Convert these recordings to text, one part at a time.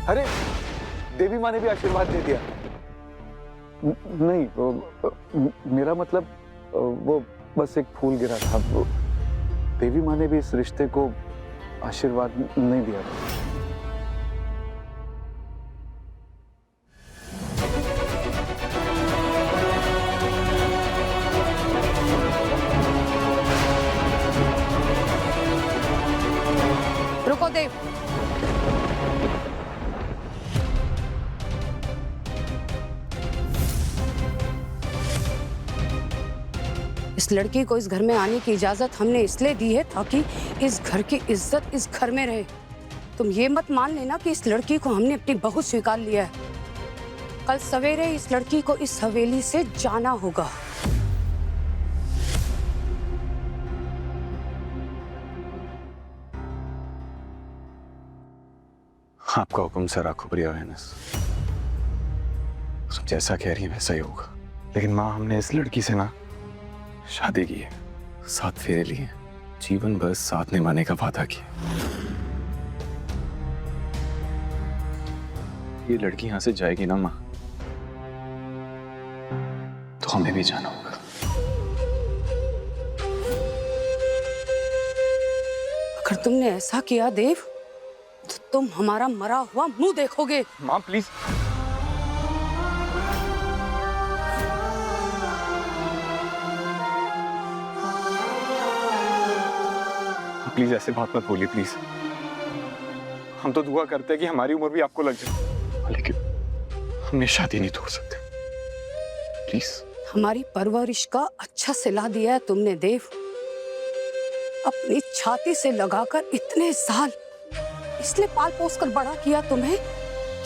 अरे देवी माँ ने भी आशीर्वाद दे दिया। नहीं, मेरा मतलब वो बस एक फूल गिरा था। देवी माँ ने भी इस रिश्ते को आशीर्वाद नहीं दिया था। रुको देव, इस लड़की को इस घर में आने की इजाजत हमने इसलिए दी है ताकि इस घर की इज्जत इस घर में रहे। तुम ये मत मान लेना कि इस लड़की को हमने अपनी बहू स्वीकार लिया है। कल सवेरे इस लड़की को इस हवेली से जाना होगा। आपका हुक्म सर, आंखों पर अवेयरनेस। सब जैसा कह रही है वैसा ही होगा। लेकिन माँ, हमने इस लड़की से ना शादी की है, 7 फेरे लिए, जीवन भर साथ निभाने का वादा किया। ये लड़की यहां से जाएगी ना माँ, तो हमें भी जाना होगा। अगर तुमने ऐसा किया देव, तो तुम हमारा मरा हुआ मुंह देखोगे। माँ प्लीज, प्लीज ऐसे बात मत बोलिए प्लीज। हम तो दुआ करते हैं कि हमारी उम्र भी आपको लग जाए, लेकिन हम ये शादी नहीं तोड़ सकते। प्लीज। हमारी परवरिश का अच्छा सिला दिया है तुमने देव। अपनी छाती से लगाकर इतने साल इसलिए पाल पोस कर बड़ा किया तुम्हें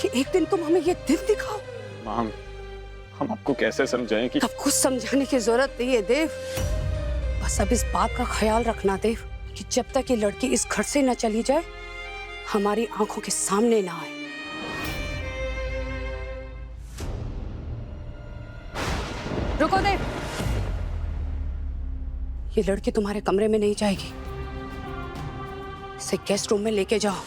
कि एक दिन तुम हमें ये दिन दिखाओ। माम, हम आपको कैसे समझाएं कि अब कुछ समझाने की जरूरत नहीं है देव। बस अब इस बात का ख्याल रखना देव कि जब तक ये लड़की इस घर से न चली जाए, हमारी आंखों के सामने ना आए। रुको देव, ये लड़की तुम्हारे कमरे में नहीं जाएगी। इसे गेस्ट रूम में लेके जाओ।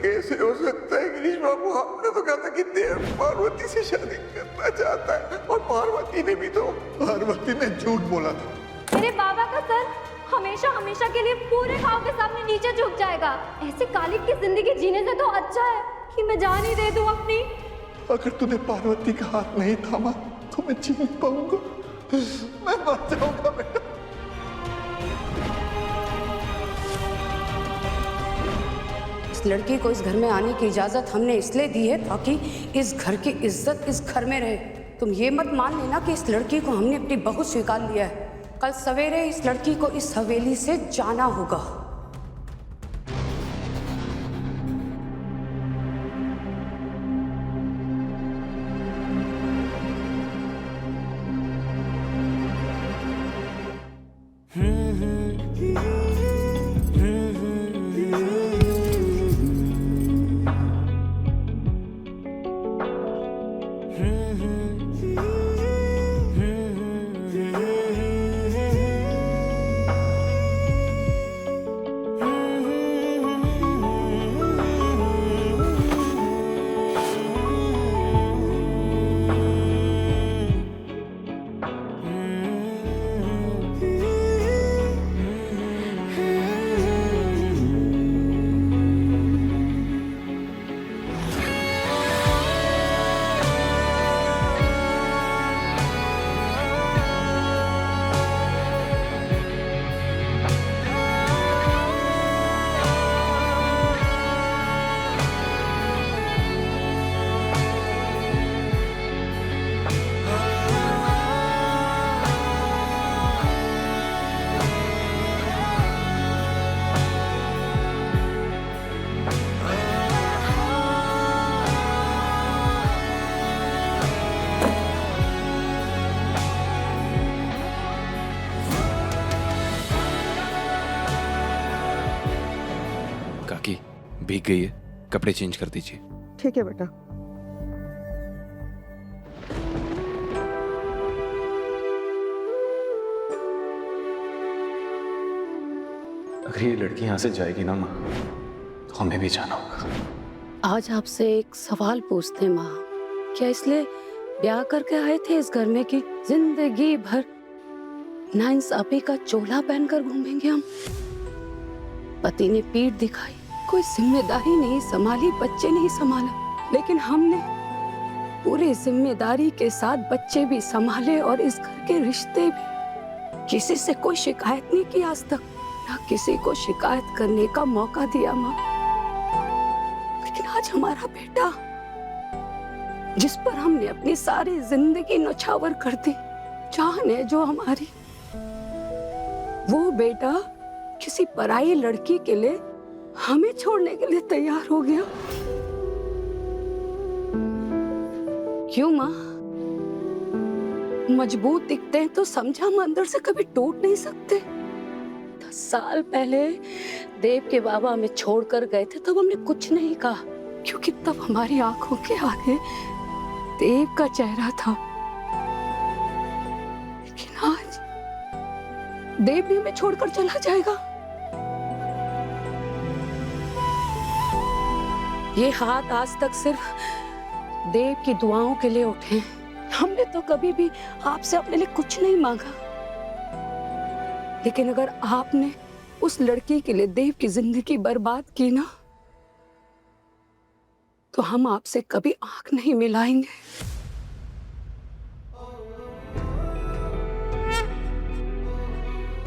कैसे हो सकता है गिरीश बाबू? आपने तो कहा था कि देव पार्वती से शादी करना चाहता है, और पार्वती ने भी तो झूठ बोला था। मेरे बाबा का सर हमेशा हमेशा के लिए पूरे गांव के सामने नीचे झुक जाएगा। ऐसे कालिक की जिंदगी जीने से तो अच्छा है कि मैं जान ही दे दूं अपनी। अगर तूने पार्वती का हाथ नहीं थामा तो मैं जी नहीं पाऊंगा, मैं मर जाऊंगा बेटा। इस लड़की को इस घर में आने की इजाजत हमने इसलिए दी है ताकि इस घर की इज्जत इस घर में रहे। तुम ये मत मान लेना कि इस लड़की को हमने अपनी बहू स्वीकार लिया है। कल सवेरे इस लड़की को इस हवेली से जाना होगा। भीग गई है, कपड़े चेंज कर दीजिए। ठीक है बेटा। अगर ये लड़की यहाँ से जाएगी ना माँ, तो हमें भी जाना होगा। आज आपसे एक सवाल पूछते हैं माँ, क्या इसलिए ब्याह करके आए थे इस घर में कि जिंदगी भर नाइंसाफी का चोला पहनकर घूमेंगे हम? पति ने पीठ दिखाई, कोई जिम्मेदारी नहीं संभाली, बच्चे नहीं संभाला, लेकिन हमने पूरी जिम्मेदारी के साथ बच्चे भी संभाले और इस घर के रिश्ते भी। किसी से कोई शिकायत नहीं की आज तक, ना किसी को शिकायत करने का मौका दिया माँ। लेकिन आज हमारा बेटा, जिस पर हमने अपनी सारी जिंदगी नौछावर कर दी, जान है जो हमारी, वो बेटा किसी पराई लड़की के लिए हमें छोड़ने के लिए तैयार हो गया। क्यों माँ? मजबूत दिखते हैं तो समझा हम अंदर से कभी टूट नहीं सकते। 10 साल पहले देव के बाबा हमें छोड़कर गए थे, तब हमने कुछ नहीं कहा, क्योंकि तब हमारी आंखों के आगे देव का चेहरा था। लेकिन आज देव भी हमें छोड़कर चला जाएगा। ये हाथ आज तक सिर्फ देव की दुआओं के लिए उठे हैं। हमने तो कभी भी आपसे अपने लिए कुछ नहीं मांगा, लेकिन अगर आपने उस लड़की के लिए देव की जिंदगी बर्बाद की ना, तो हम आपसे कभी आंख नहीं मिलाएंगे।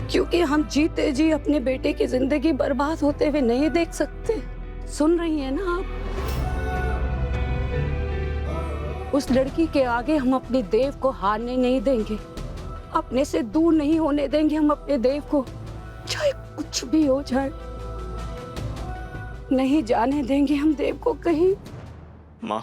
क्योंकि हम जीते जी अपने बेटे की जिंदगी बर्बाद होते हुए नहीं देख सकते। सुन रही हैं ना आप? उस लड़की के आगे हम अपने देव को हारने नहीं देंगे, अपने से दूर नहीं होने देंगे हम अपने देव को, चाहे कुछ भी हो जाए। नहीं जाने देंगे हम देव को कहीं। माँ,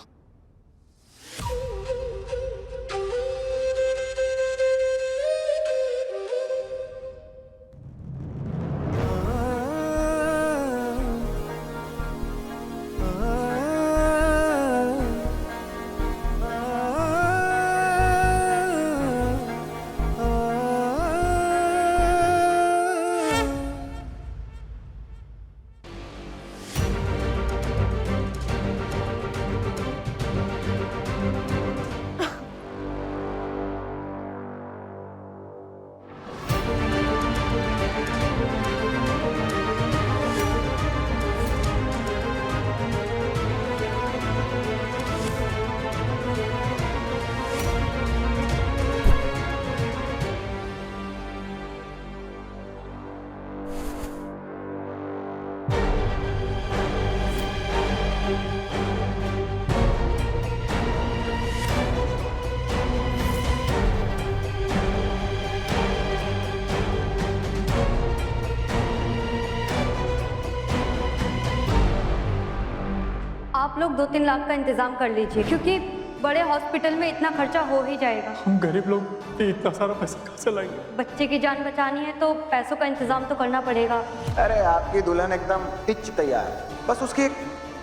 आप लोग 2-3 लाख का इंतजाम कर लीजिए, क्योंकि बड़े हॉस्पिटल में इतना खर्चा हो ही जाएगा। हम गरीब लोग इतना सारा पैसा कहाँ से लाएंगे? बच्चे की जान बचानी है तो पैसों का इंतजाम तो करना पड़ेगा। अरे आपकी दुल्हन एकदम पिच तैयार है, बस उसकी एक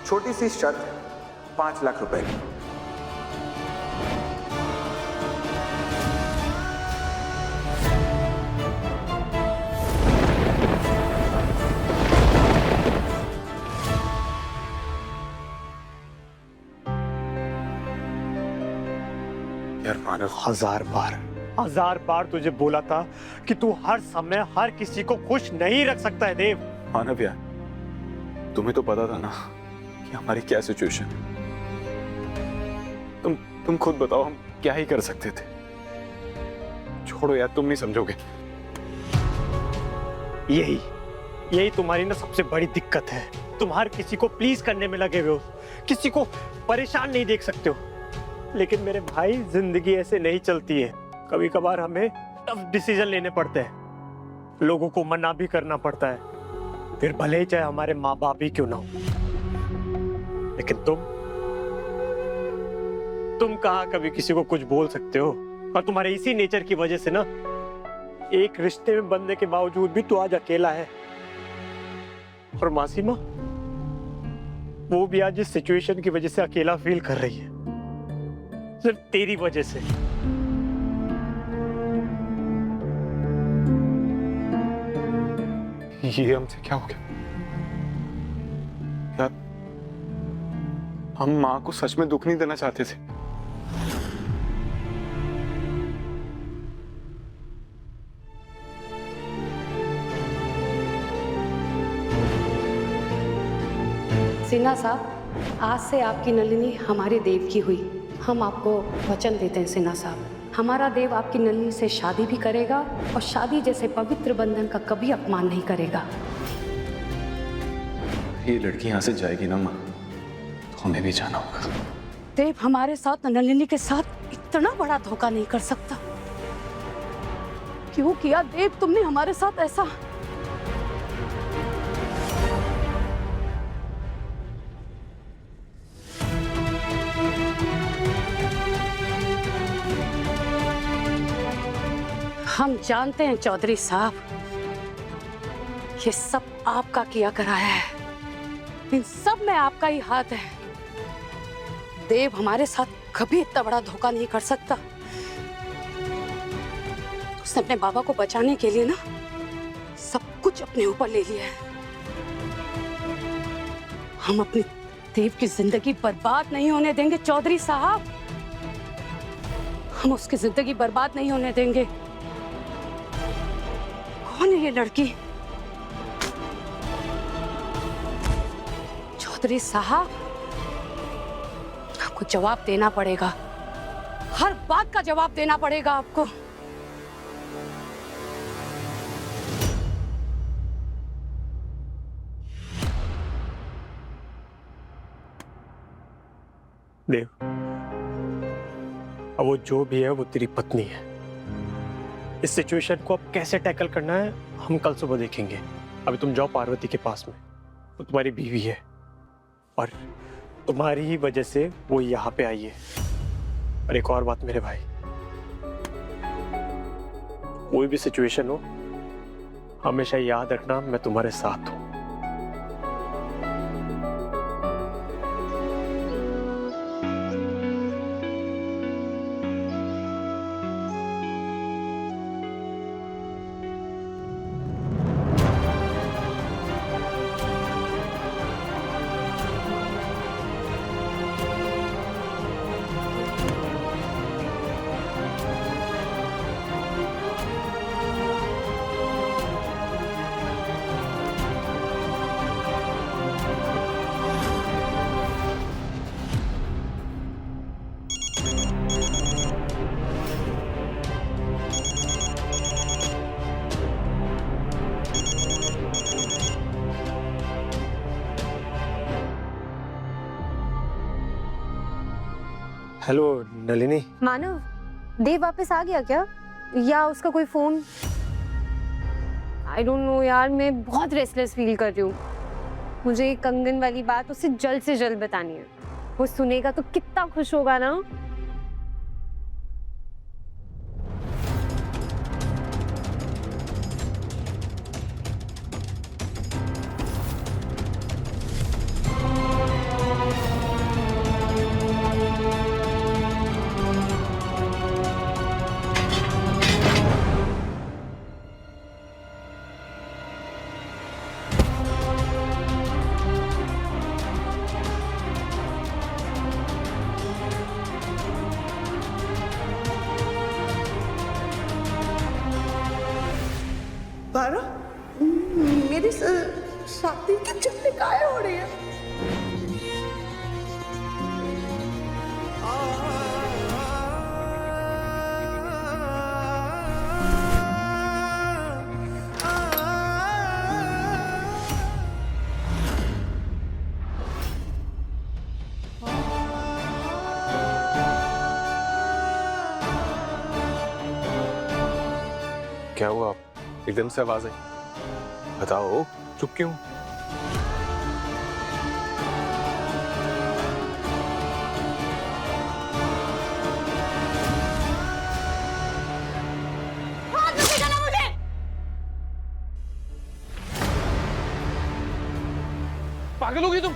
छोटी सी शर्त है, 5 लाख रुपए की। यार मानव, 1000 बार तुझे बोला था कि तू हर समय हर किसी को खुश नहीं रख सकता है देव। मानव यार, तुम्हें तो पता था ना कि हमारी क्या सिचुएशन है। तुम खुद बताओ, हम क्या ही कर सकते थे। छोड़ो यार, तुम नहीं समझोगे। यही तुम्हारी ना सबसे बड़ी दिक्कत है। तुम हर किसी को प्लीज करने में लगे हुए हो, किसी को परेशान नहीं देख सकते हो। लेकिन मेरे भाई, जिंदगी ऐसे नहीं चलती है। कभी कभार हमें टफ डिसीजन लेने पड़ते हैं, लोगों को मना भी करना पड़ता है, फिर भले ही चाहे हमारे माँ बाप ही क्यों ना हो। लेकिन तुम कहाँ कभी किसी को कुछ बोल सकते हो? और तुम्हारे इसी नेचर की वजह से ना, एक रिश्ते में बनने के बावजूद भी तू आज अकेला है। और मासीमा, वो भी आज इस सिचुएशन की वजह से अकेला फील कर रही है, सिर्फ तेरी वजह से। ये हमसे क्या हो गया यार? हम माँ को सच में दुख नहीं देना चाहते थे। सिन्हा साहब, आज से आपकी नलिनी हमारे देव की हुई। हम आपको वचन देते हैं सिन्हा साहब, हमारा देव आपकी नलिनी से शादी भी करेगा और शादी जैसे पवित्र बंधन का कभी अपमान नहीं करेगा। ये लड़की यहाँ से जाएगी ना माँ, तो हमें भी जाना होगा। देव हमारे साथ नलिनी के साथ इतना बड़ा धोखा नहीं कर सकता। क्यों किया देव तुमने हमारे साथ ऐसा? हम जानते हैं चौधरी साहब, ये सब आपका किया कराया है। इन सब में आपका ही हाथ है। देव हमारे साथ कभी इतना बड़ा धोखा नहीं कर सकता। उसने अपने बाबा को बचाने के लिए ना सब कुछ अपने ऊपर ले लिया है। हम अपने देव की जिंदगी बर्बाद नहीं होने देंगे चौधरी साहब। हम उसकी जिंदगी बर्बाद नहीं होने देंगे। कौन है ये लड़की? चौधरी साहब, आपको जवाब देना पड़ेगा। हर बात का जवाब देना पड़ेगा आपको। देव, अब वो जो भी है वो तेरी पत्नी है। इस सिचुएशन को अब कैसे टैकल करना है हम कल सुबह देखेंगे। अभी तुम जाओ पार्वती के पास में, वो तुम्हारी बीवी है और तुम्हारी ही वजह से वो यहाँ पे आई है। और एक और बात मेरे भाई, कोई भी सिचुएशन हो हमेशा याद रखना मैं तुम्हारे साथ हूं। हेलो नलिनी। मानव, देव वापस आ गया क्या, या उसका कोई फोन? आई डोंट नो यार, मैं बहुत रेस्टलेस फील कर रही हूँ। मुझे कंगन वाली बात उससे जल्द से जल्द बतानी है। वो सुनेगा तो कितना खुश होगा ना। पारो, मेरी शादी की चिट्ठी काहे हो रही है? क्या हुआ? एकदम से आवाज आई। बताओ, चुप क्यों? पागल हो गई तुम?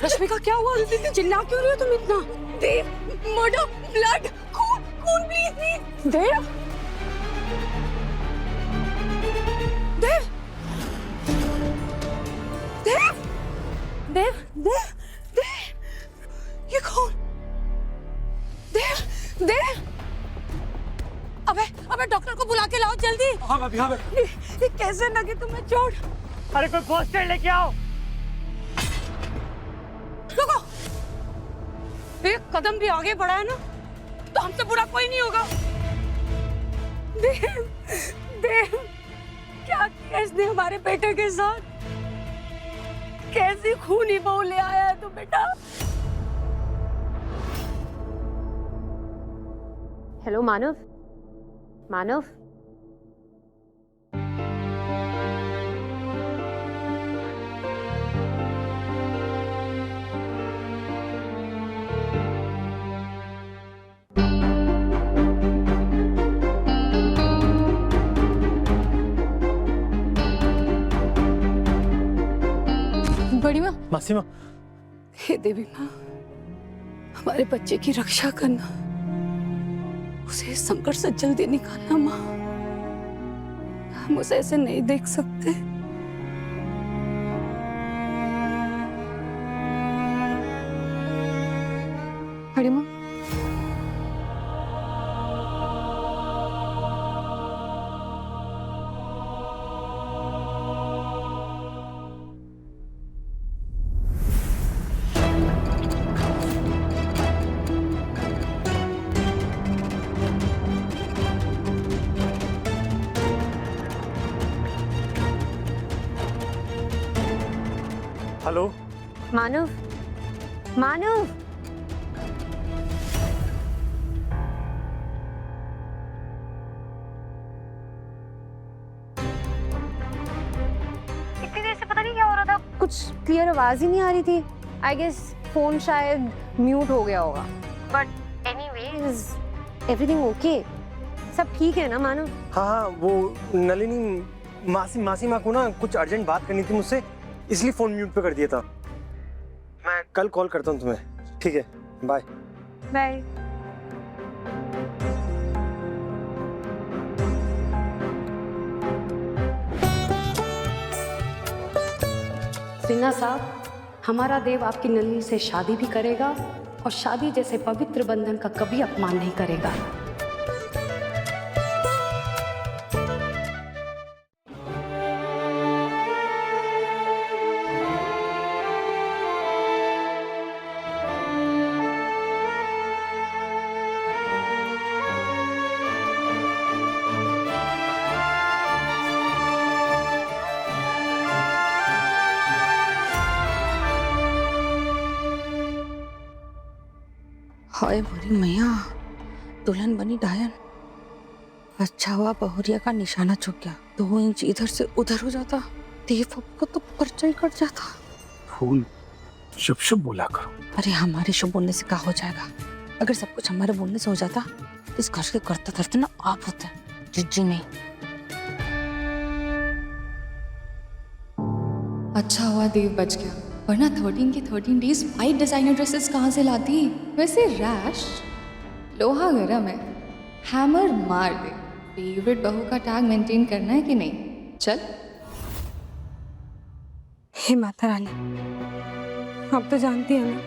रश्मिका क्या हुआ? चिल्ला क्यों रही हो तुम इतना? देव, मर्डर, ब्लड, खून, खून, प्लीज प्लीज। देव, देव, देव, देव, देव, देव, ये कौन? देव, देव, अबे डॉक्टर को बुला के लाओ जल्दी। हाँ भाभी, हाँ भाभी। ये कैसे लगे तुम्हें चोट? अरे कोई फर्स्ट एड लेके आओ। रुको, एक कदम भी आगे बढ़ा है ना तो हमसे बुरा कोई नहीं होगा। देव, देव, क्या किया इसने हमारे बेटे के साथ? कैसी खूनी बहू ले आया है तू बेटा? हेलो मानव, मानव, बड़ी माँ, मासी माँ, हे देवी माँ, हमारे बच्चे की रक्षा करना, उसे इस संकट से जल्दी निकालना माँ। हम उसे ऐसे नहीं देख सकते। बड़ी माँ, हेलो मानव, मानव, इतनी देर से पता नहीं क्या हो रहा था, कुछ क्लियर आवाज ही नहीं आ रही थी। आई गेस फोन शायद म्यूट हो गया होगा। But anyways, everything okay? सब ठीक है ना मानव? हाँ हाँ, वो नलिनी मासी माँ को ना कुछ अर्जेंट बात करनी थी मुझसे, इसलिए फोन म्यूट पे कर दिया था। मैं कल कॉल करता हूँ तुम्हें, ठीक है? Bye bye. सिन्हा साहब, हमारा देव आपकी नलिनी से शादी भी करेगा और शादी जैसे पवित्र बंधन का कभी अपमान नहीं करेगा। हाय मोरी मैया, दुल्हन बनी डायन। अच्छा हुआ बहुरिया का निशाना चुक गया, 2 इंच इधर से उधर हो जाता, देव को तो पर्चा ही कट जाता। फूल, शुभ शुभ बोला करो। अरे हमारे शुभ बोलने से क्या हो जाएगा? अगर सब कुछ हमारे बोलने से हो जाता तो इस घर के करते करते ना आप होते, जिज्जी नहीं। अच्छा हुआ देव बच गया, वरना 13 के 13 डेज वाइट डिजाइनर ड्रेसेस कहाँ से लाती? वैसे रैश, लोहा गरम है, हैमर मार दे। फेवरेट बहू का टैग मेंटेन करना है कि नहीं? चल। हे माता रानी, आप तो जानती हैं ना,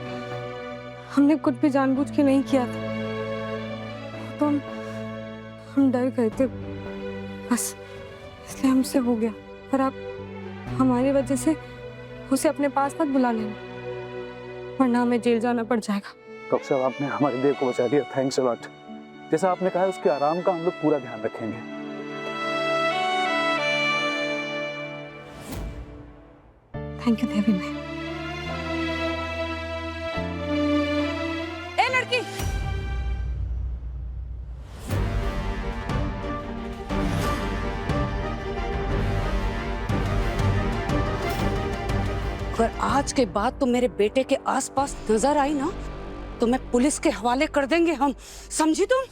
हमने कुछ भी जानबूझ के नहीं किया था, तो हम डर गए थे बस, इसलिए हमसे हो गया। पर आप हमारी वजह से उसे अपने पास मत बुला लेना, वरना हमें जेल जाना पड़ जाएगा। कब से आपने हमारे देव को बचा दिया, थैंक्स अ लॉट। जैसा आपने कहा, उसके आराम का हम लोग पूरा ध्यान रखेंगे। थैंक यू देवी माँ। ए लड़की, अगर आज के बाद तुम मेरे बेटे के आसपास नजर आई ना तो मैं पुलिस के हवाले कर देंगे हम, समझी तुम?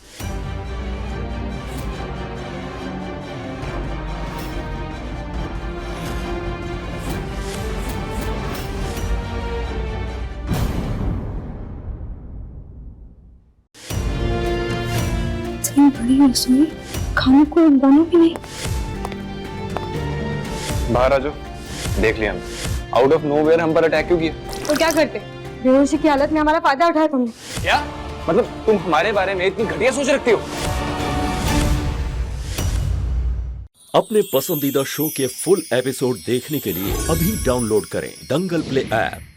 इतनी बड़ी रसोई, खाने को बनो भी नहीं। बाहर आ जाओ, देख लिया हमने। आउट ऑफ नोवेयर हम पर अटैक क्यों किया? तो क्या करते, बेहोशी की हालत में हमारा फायदा उठाया तुमने। क्या मतलब तुम हमारे बारे में इतनी घटिया सोच रखती हो? अपने पसंदीदा शो के फुल एपिसोड देखने के लिए अभी डाउनलोड करें दंगल प्ले ऐप।